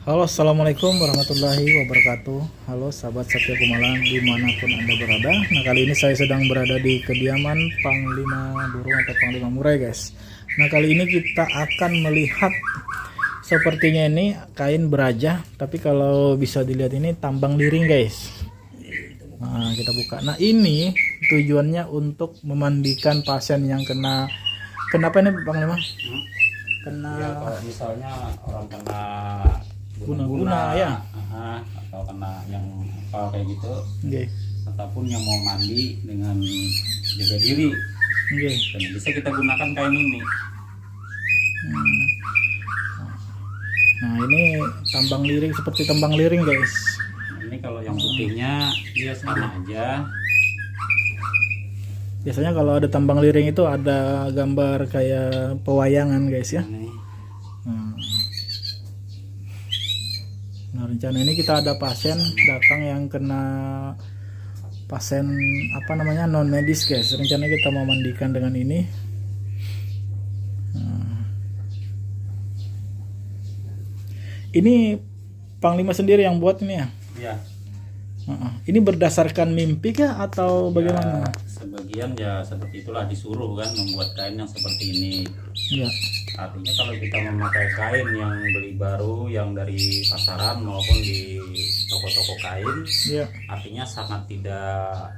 Halo, assalamualaikum warahmatullahi wabarakatuh. Halo sahabat Satya Kumalang dimanapun anda berada. Nah, kali ini saya sedang berada di kediaman Panglima Burung atau Panglima Murai, guys. Nah, kali ini kita akan melihat sepertinya ini kain beraja, tapi kalau bisa dilihat ini tambang liring, guys. Nah, kita buka. Nah, ini tujuannya untuk memandikan pasien yang kenapa ini Panglima? Kena Ya, kalau misalnya orang kena guna-guna ya, atau kena yang apa kayak gitu, okay. ataupun yang mau mandi dengan jaga diri, Okay. dan bisa kita gunakan kain ini. Nah, ini tambang liring, seperti tambang liring, guys. Ini kalau yang putihnya dia sama aja. Biasanya kalau ada tambang liring itu ada gambar kayak pewayangan, guys ya. Ini Nah, rencana ini kita ada pasien datang yang kena pasien apa namanya non medis, guys. Rencana kita mau mandikan dengan ini. Ini Panglima sendiri yang buat ini ya? ya, Ini berdasarkan mimpi kah atau bagaimana? sebagian ya seperti itulah, disuruh kan membuat kain yang seperti ini. Ya. Artinya kalau kita memakai kain yang beli baru, yang dari pasaran maupun di toko-toko kain, Ya. artinya sangat tidak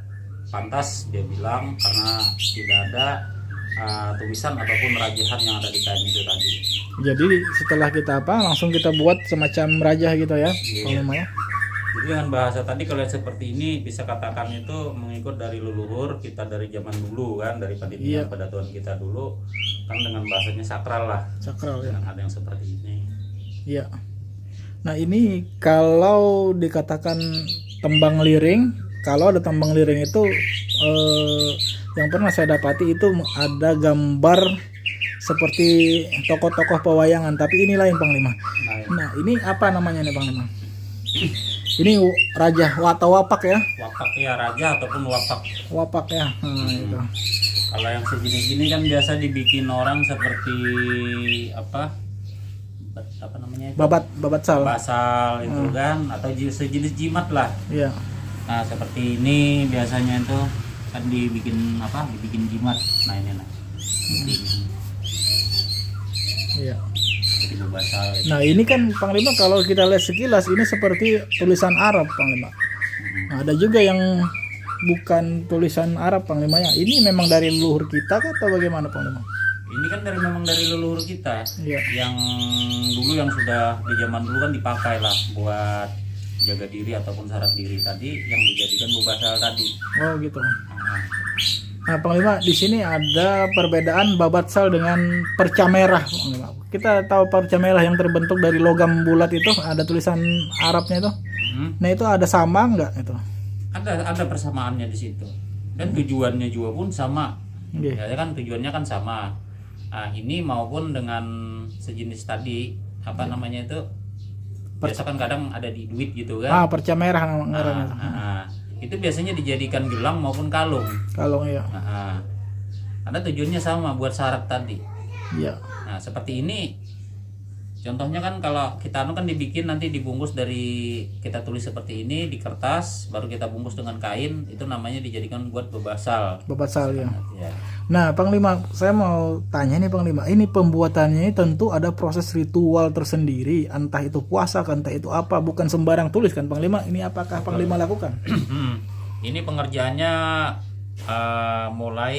pantas dia bilang, karena tidak ada tulisan ataupun rajahan yang ada di kain itu tadi. Jadi setelah kita langsung kita buat semacam rajah gitu ya, Iya. Panglima ya. Jadi dengan bahasa tadi kalau yang seperti ini bisa katakan itu mengikut dari leluhur kita dari zaman dulu kan, dari Iya. pada Tuhan kita dulu kan, dengan bahasanya sakral lah. Sakral ya. Dengan ada yang seperti ini. Iya. Nah, ini kalau dikatakan tembang liring, kalau ada tembang liring itu yang pernah saya dapati itu ada gambar seperti tokoh-tokoh pewayangan, tapi ini lain Panglima. Nah, ini apa namanya nih Panglima? Ini raja atau wapak ya? Wapak ya, raja ataupun wapak. Wapak ya. Nah, itu. Kalau yang sejenis gini kan biasa dibikin orang seperti apa namanya itu? Babat sal. Basal itu kan, atau sejenis jimat lah. Iya. Nah seperti ini biasanya itu kan dibikin apa? Dibikin jimat. Nah ini nah. Seperti ini. Iya. Jadi basal. Nah, ini kan Panglima kalau kita lihat sekilas ini seperti tulisan Arab, Panglima. Nah, ada juga yang bukan tulisan Arab, Panglima ya. Ini memang dari leluhur kita kah atau bagaimana, Panglima? Ini kan memang dari leluhur kita. Iya. Yang dulu yang sudah di zaman dulu kan dipakai lah buat jaga diri ataupun syarat diri tadi, yang dijadikan basal tadi. Oh, gitu. Nah, Nah, Panglima, di sini ada perbedaan babatsal dengan perca merah, Panglima. Kita tahu perca merah yang terbentuk dari logam bulat itu ada tulisan Arabnya itu. Nah, itu ada sama nggak itu? ada persamaannya di situ, dan tujuannya juga pun sama. Oke. Ya kan tujuannya kan sama. Nah, ini maupun dengan sejenis tadi apa namanya itu, biasa kan kadang ada di duit gitu kan. Perca merah namanya. Itu biasanya dijadikan gelang maupun kalung. Kalung ya. Karena tujuannya sama buat syarat tadi. Iya. Nah seperti ini contohnya kan, kalau kita kan dibikin nanti dibungkus dari, kita tulis seperti ini di kertas, baru kita bungkus dengan kain, itu namanya dijadikan buat bebasal. Babatsal ya. Ya. Nah, Panglima, saya mau tanya nih Panglima, ini pembuatannya ini tentu ada proses ritual tersendiri, entah itu puasa, entah itu apa, bukan sembarang tulis kan Panglima. Ini apakah Panglima lakukan? Ini pengerjaannya mulai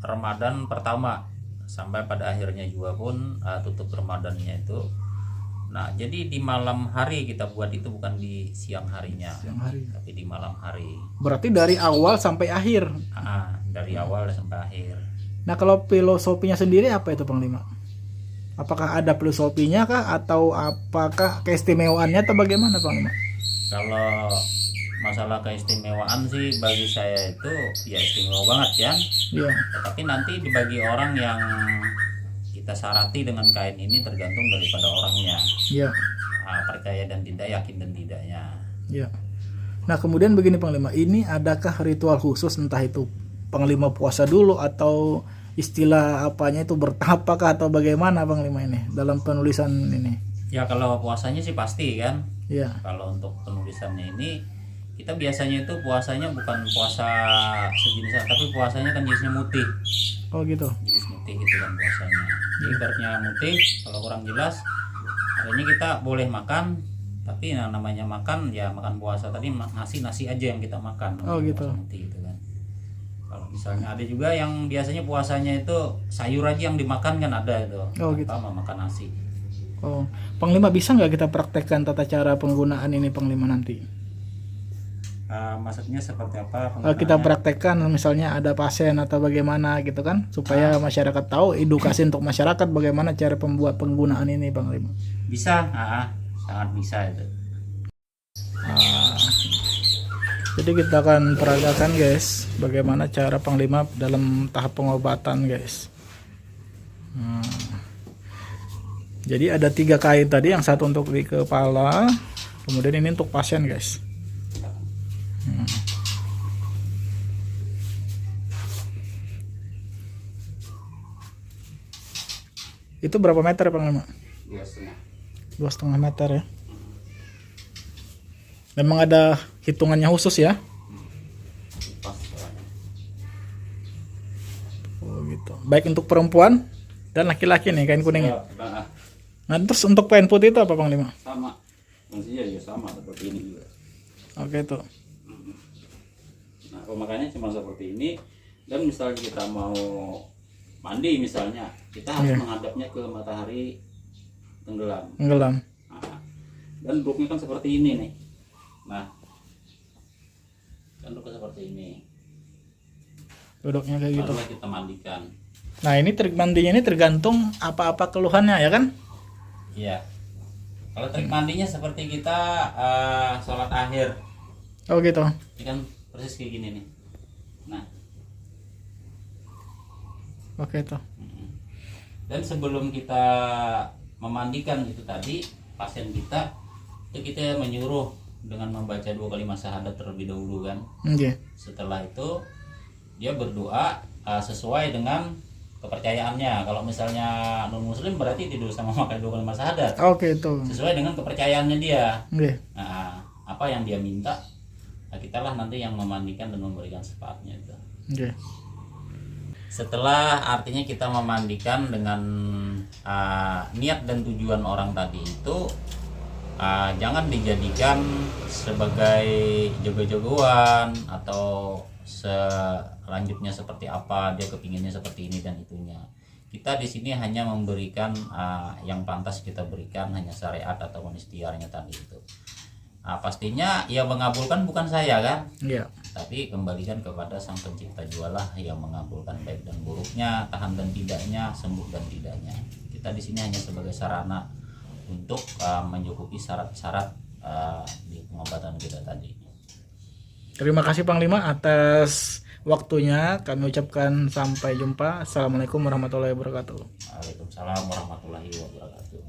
Ramadan pertama sampai pada akhirnya juga pun tutup Ramadannya itu. Nah, jadi di malam hari kita buat itu, bukan di siang harinya, Siang hari. tapi di malam hari. Berarti dari awal sampai akhir. Dari awal sampai akhir. Nah, kalau filosofinya sendiri apa itu Panglima? Apakah ada filosofinya kah atau apakah keistimewaannya atau bagaimana Panglima? Kalau masalah keistimewaan sih bagi saya itu ya istimewa banget ya. Iya. Tetapi nanti dibagi orang yang kita syarati dengan kain ini tergantung daripada orangnya. Iya. Percaya dan tidak, yakin dan tidaknya. Iya. Nah, kemudian begini Panglima, ini adakah ritual khusus, entah itu Panglima puasa dulu atau istilah apanya itu bertapakah atau bagaimana Panglima ini dalam penulisan ini? Ya kalau puasanya sih pasti kan. Iya. Kalau untuk penulisannya ini kita biasanya itu puasanya bukan puasa sejenis, tapi puasanya kan jenisnya mutih. Oh gitu. Jenis mutih itu kan puasanya. Jadi ibaratnya mutih, kalau kurang jelas artinya kita boleh makan, tapi yang namanya makan ya makan puasa tadi nasi aja yang kita makan. Oh gitu. Puasa mutih itu kan. Kalau misalnya ada juga yang biasanya puasanya itu sayur aja yang dimakan kan ada itu. Oh, gitu. Tanpa makan nasi. Oh, Panglima bisa nggak kita praktekkan tata cara penggunaan ini Panglima nanti? Maksudnya seperti apa? Kita praktekkan misalnya ada pasien atau bagaimana gitu kan, supaya masyarakat tahu, edukasi untuk masyarakat bagaimana cara penggunaan ini Panglima. Bisa, sangat bisa itu. Jadi kita akan peragakan guys, bagaimana cara Panglima dalam tahap pengobatan guys. Jadi ada 3 kain tadi, yang satu untuk di kepala, kemudian ini untuk pasien guys. Itu berapa meter Panglima? 2,5 meter ya. Memang ada hitungannya khusus ya? Oh gitu. Baik untuk perempuan dan laki-laki nih kain kuningnya. Nah terus untuk kain putih itu apa Panglima? Sama, maksudnya ya sama seperti ini juga. Oke tuh. Nah pemakaiannya cuma seperti ini. Dan misalnya kita mau mandi misalnya, kita harus menghadapnya ke matahari tenggelam. Nah, dan duduknya kan seperti ini nih. Nah, kan duduknya seperti ini. Duduknya kayak gitu. Barulah kita mandikan. Nah ini mandinya ini tergantung apa-apa keluhannya ya kan? Iya. Kalau trik mandinya seperti kita sholat akhir. Oh gitu. Ini kan persis kayak gini nih. Nah. Oke tuh. Dan sebelum kita memandikan itu tadi pasien kita, itu kita menyuruh dengan membaca 2 kalimat syahadat terlebih dahulu kan. Setelah itu dia berdoa sesuai dengan kepercayaannya. Kalau misalnya non muslim berarti tidak usah memakai 2 kalimat syahadat. Oke itu. Sesuai dengan kepercayaannya dia. Nah, Apa yang dia minta, kita lah nanti yang memandikan dan memberikan syafaatnya itu. Setelah artinya kita memandikan dengan niat dan tujuan orang tadi itu, jangan dijadikan sebagai jago-jagoan atau selanjutnya seperti apa, dia kepinginnya seperti ini dan itunya. Kita di sini hanya memberikan yang pantas kita berikan, hanya syariat atau istiarnya tadi itu. Pastinya yang mengabulkan bukan saya kan, tapi kembalikan kepada sang pencipta jualah yang mengabulkan baik dan buruknya, tahan dan tidaknya, sembuh dan tidaknya. Kita di sini hanya sebagai sarana untuk mencukupi syarat-syarat di pengobatan kita tadi. Terima kasih Panglima atas waktunya. Kami ucapkan sampai jumpa. Assalamualaikum warahmatullahi wabarakatuh. Waalaikumsalam warahmatullahi wabarakatuh.